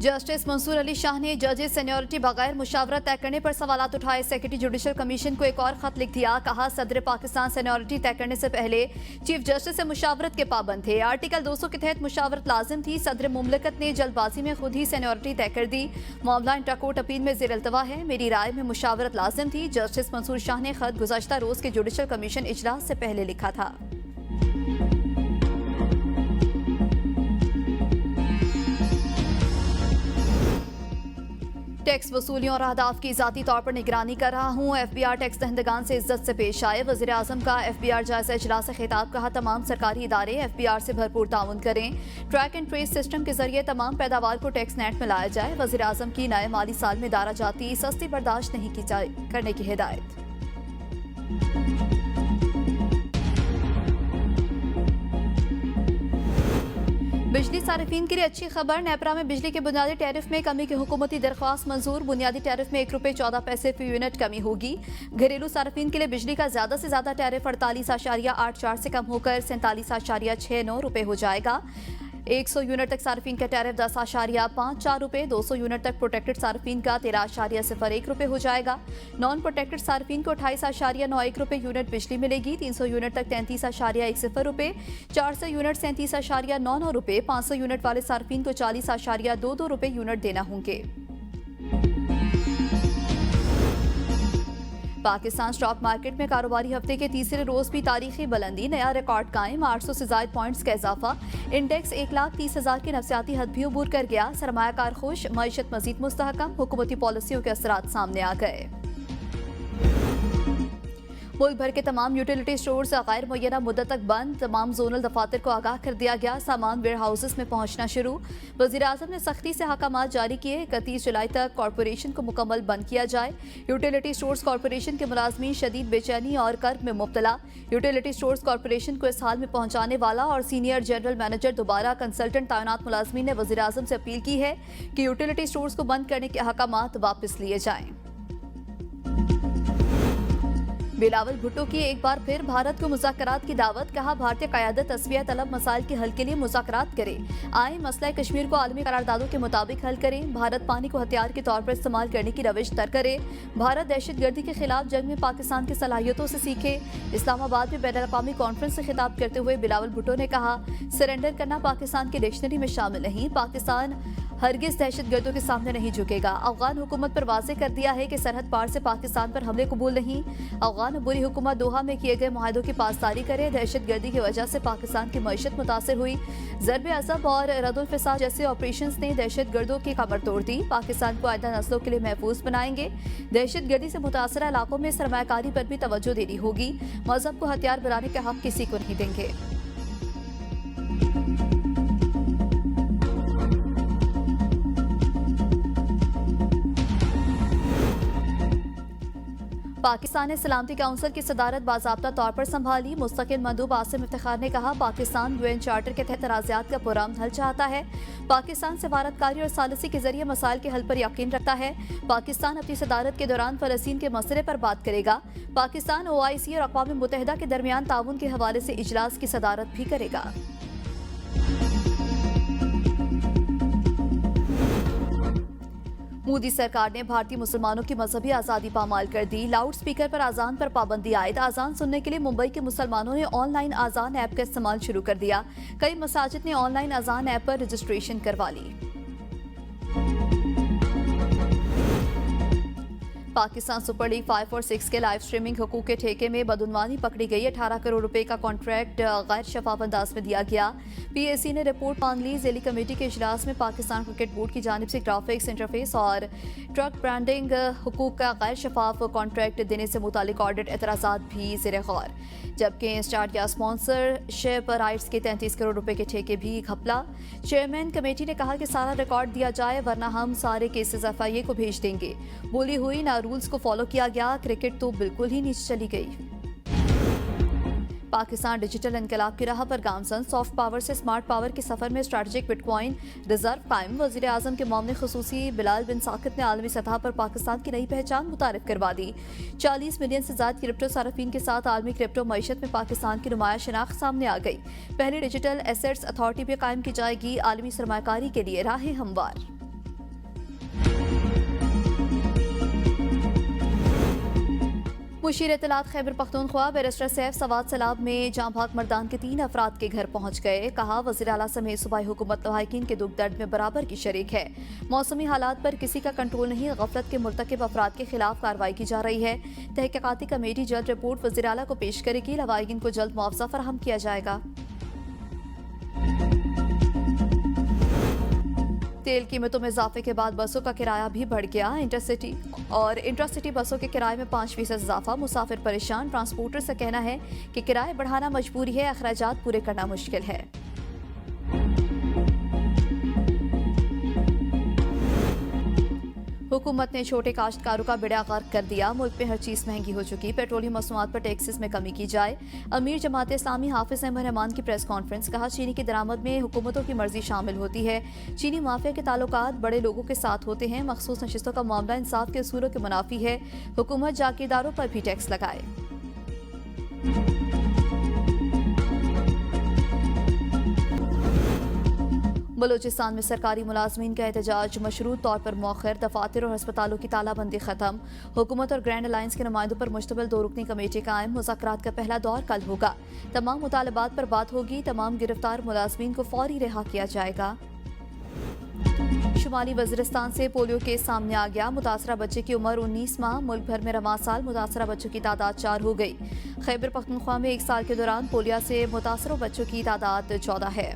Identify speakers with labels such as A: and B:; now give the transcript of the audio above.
A: Justice Mansoor Ali Shah ने जजेस seniority बगैर मुशावरत तय करने पर सवालात उठाए। सेक्रेटरी जुडिशल कमीशन को एक और खत लिख दिया। कहा, सदर पाकिस्तान सीनियरिटी तय करने से पहले चीफ जस्टिस से मुशावरत के पाबंद थे। आर्टिकल 200 के तहत मुशावरत लाजिम थी। सदर मुमलकत ने जल्दबाजी में खुद ही सीनियरिटी तय कर दी। मामला इंटरकोर्ट अपील में ज़ेर अल्तवा है। मेरी राय में मुशावरत लाजिम थी। जस्टिस मंसूर शाह ने खत गुज़श्ता रोज के जुडिशल कमीशन इजलास से पहले लिखा था। टैक्स वसूलियों और अहदाफ की ज़ाती तौर पर निगरानी कर रहा हूँ। FBI टैक्स दहंदगान से इज्जत से पेश आए। वज़ीर आज़म का FBI जायजा इजलास से खिताब। कहा, तमाम सरकारी इदारे FBR से भरपूर ताउन करें। ट्रैक एंड ट्रेस सिस्टम के जरिए तमाम पैदावार को टैक्स नेट में लाया जाए। वज़ीर आज़म की नए माली साल में दारा जाती सस्ती बर्दाश्त नहीं की जाए करने की हिदायत। बिजली सारिफीन के लिए अच्छी खबर। नेपरा में बिजली के बुनियादी टैरिफ में कमी की हुकूमती दरख्वास्त मंजूर। बुनियादी टैरिफ में ₹1.14 फी यूनिट कमी होगी। घरेलू सारिफीन के लिए बिजली का ज्यादा से ज्यादा टैरिफ 48.84 से कम होकर ₹47.69 हो जाएगा। 100 यूनिट तक सार्फिन का टैरिफ ₹10.54, 200 यूनिट तक प्रोटेक्टेड सार्फिन का ₹13.01 हो जाएगा। नॉन प्रोटेक्टेड सार्फिन को ₹28.91 यूनिट बिजली मिलेगी। 300 यूनिट तक ₹33.10, 400 यूनिट ₹37.99, 500 यूनिट वाले सार्फिन को ₹40.22 यूनिट देना होंगे। पाकिस्तान स्टॉक मार्केट में कारोबारी हफ्ते के तीसरे रोज भी तारीखी बुलंदी। नया रिकॉर्ड कायम। 800 से ज्यादा पॉइंट्स का इजाफा। इंडेक्स 1,30,000 की नफसियाती हद भी अबूर कर गया। सरमायाकार खुश। मईशत मजीद मुस्तहकम। हुकूमती पॉलिसियों के असरात सामने आ गए। मुल्क भर के तमाम यूटिलिटी स्टोर्स गैर मुय्यना मुद्दत तक बंद। तमाम जोनल दफातर को आगाह कर दिया गया। सामान वेयर हाउसेस में पहुंचना शुरू। वज़ीर आज़म ने सख्ती से अहकामात जारी किए। 31 जुलाई तक कॉरपोरेशन को मुकम्मल बंद किया जाए। यूटिलिटी स्टोर्स कॉरपोरेशन के मुलाजमीन शदीद बेचैनी और कर्ब में मुब्तला। यूटिलिटी स्टोर्स कॉरपोरेशन को इस हाल में पहुंचाने वाला और सीनियर जनरल मैनेजर दोबारा कंसल्टेंट तैनात मुलाजमीन ने वज़ीर आज़म से अपील की है कि यूटिलिटी स्टोर्स को बंद करने के अहकामात वापस लिए जाएं। बिलावल भुट्टो की एक बार फिर भारत को मुज़ाकरात की दावत। कहा, भारतीय क़यादत तस्वीर तलब मसाइल के हल के लिए मुज़ाकरात करे। आए मसला कश्मीर को आलमी करारदादों के मुताबिक हल करें। भारत पानी को हथियार के तौर पर इस्तेमाल करने की रविश तर करे। भारत दहशतगर्दी के खिलाफ जंग में पाकिस्तान की सलाहियतों से सीखे। इस्लामाबाद में बैनुल-अक़वामी कॉन्फ्रेंस से खिताब करते हुए बिलावल भुट्टो ने कहा, सरेंडर करना पाकिस्तान की डिक्शनरी में शामिल नहीं। पाकिस्तान हरगिज दहशतगर्दों के सामने नहीं झुकेगा। अफगान हुकूमत पर वाज़ेह कर दिया है कि सरहद पार से पाकिस्तान पर हमले कबूल नहीं। अफगान बुरी हुकूमत दोहा में किए गए मुआहदों की पासदारी करे। दहशतगर्दी की वजह से पाकिस्तान की मईशत मुतासर हुई। ज़रबे अज़ब और रद्दुल फ़िसाद जैसे ऑपरेशंस ने दहशतगर्दों की कमर तोड़ दी। पाकिस्तान को आइंदा नस्लों के लिए महफूज बनाएंगे। दहशतगर्दी से मुतासरा इलाकों में सरमायाकारी पर भी तवज्जो देनी होगी। मजहब को हथियार बनाने का हक किसी को नहीं देंगे। पाकिस्तान ने सलामती काउंसिल की सदारत बाज़ाब्ता तौर पर संभाली। मुस्तकिल मंदूब आसिम इफ्तिखार ने कहा, पाकिस्तान UN चार्टर के तहत तनाज़ात का पुरअमन हल चाहता है। पाकिस्तान सफारतकारी और सालिसी के जरिए मसाइल के हल पर यकीन रखता है। पाकिस्तान अपनी सदारत के दौरान फ़लस्तीन के मसले पर बात करेगा। पाकिस्तान OIC और अक़वाम मुत्तहिदा के दरमियान ताउन के हवाले से इजलास की सदारत भी करेगा। मोदी सरकार ने भारतीय मुसलमानों की मजहबी आज़ादी पामाल कर दी। लाउड स्पीकर पर आज़ान पर पाबंदी आयद। आज़ान सुनने के लिए मुंबई के मुसलमानों ने ऑनलाइन आज़ान ऐप का इस्तेमाल शुरू कर दिया। कई मसाजिद ने ऑनलाइन आज़ान ऐप पर रजिस्ट्रेशन करवा ली। पाकिस्तान सुपर लीग 5 और 6 के लाइव स्ट्रीमिंग हुकूक के ठेके में बदउनवानी पकड़ी गई। 18 करोड़ रुपए का कॉन्ट्रैक्ट गैर शफाफ अंदाज में दिया गया। PAC ने रिपोर्ट मांग ली। ज़ेली कमेटी के इजलास में पाकिस्तान क्रिकेट बोर्ड की जानिब से ग्राफिक्स इंटरफेस और ट्रक ब्रांडिंग हुकूक का गैर शफाफ कॉन्ट्रैक्ट देने से मुतालिक ऑडिट एतराज़ात भी ज़ेर गौर। जबकि स्टार्ट या स्पॉन्सरशिप राइट्स के 33 करोड़ रुपए के ठेके भी घपला। चेयरमैन कमेटी ने कहा कि सारा रिकॉर्ड दिया जाए वरना हम सारे केसेस FIA को भेज देंगे। बोली हुई ना रूल्स को फॉलो किया गया। क्रिकेट तो बिल्कुल ही नीचे चली गई। पाकिस्तान डिजिटल इनकलाब की राह पर गामजन। सॉफ्ट पावर से स्मार्ट पावर के सफर में स्ट्रेटेजिक बिटकॉइन रिजर्व कायम। वज़ीर आज़म के मामले खुसूसी बिलाल बिन साकित ने आलमी सतह पर पाकिस्तान की नई पहचान मुतारिफ करवा दी। 40 मिलियन से ज्यादा क्रिप्टो सार्फिन के साथ आलमी क्रिप्टो मईशत में पाकिस्तान की नुमाया शनाख्त सामने आ गई। पहली डिजिटल एसेट्स अथॉरिटी भी कायम की जाएगी। आलमी सरमाकारी के लिए राहें हमवार। मुशीर इत्तलात खैबर पख्तूनख्वा बैरिस्टर सैफ सवाद सलाब में जाँ भाग मर्दान के 3 अफराद के घर पहुंच गए। कहा वज़ीर आला समेत सूबाई हुकूमत लवाहिकीन के दुख दर्द में बराबर की शरीक है। मौसमी हालात पर किसी का कंट्रोल नहीं, गफलत के मुर्तकिब अफराद के खिलाफ कार्रवाई की जा रही है। तहकीकाती कमेटी जल्द रिपोर्ट वज़ीर आला को पेश करेगी। लवाहिकीन को जल्द मुआवजा फराहम किया जाएगा। तेल कीमतों में इजाफे के बाद बसों का किराया भी बढ़ गया। इंटरसिटी और इंट्रासिटी बसों के किराए में 5% इजाफा। मुसाफिर परेशान। ट्रांसपोर्टर से कहना है कि किराए बढ़ाना मजबूरी है, अखराजात पूरे करना मुश्किल है। हुकूमत ने छोटे काश्तकारों का बेड़ा गर्क कर दिया। मुल्क में हर चीज़ महंगी हो चुकी। पेट्रोलियम मसनूआत पर टैक्सेस में कमी की जाए। अमीर जमात इस्लामी हाफिज अहमद रहमान की प्रेस कॉन्फ्रेंस। कहा चीनी की दरामद में हुकूमतों की मर्जी शामिल होती है। चीनी माफिया के ताल्लुकात बड़े लोगों के साथ होते हैं। मखसूस नशिस्तों का मामला इंसाफ के असूलों के मुनाफी है। हुकूमत जागीरदारों पर भी टैक्स लगाए। बलूचिस्तान में सरकारी मुलाजमीन का एहतजाज मशरूत तौर पर मौखर। दफातर और अस्पतालों की तालाबंदी खत्म। हुकूमत और ग्रैंड अलायंस के नुमाइंदों पर मुश्तमिल 2 रुकनी कमेटी कायम। मुज़ाकरात का पहला दौर कल होगा। तमाम मुतालबात पर बात होगी। तमाम गिरफ्तार मुलाजमीन को फौरी रिहा किया जाएगा। शुमाली वज़ीरिस्तान से पोलियो केस सामने आ गया। मुतासरा बच्चे की उम्र 19 माह। मुल्क भर में रवां साल मुतासरा बच्चों की तादाद 4 हो गई। खैबर पख्तूनख्वा में 1 साल के दौरान पोलियो से मुतासर बच्चों की तादाद 14 है।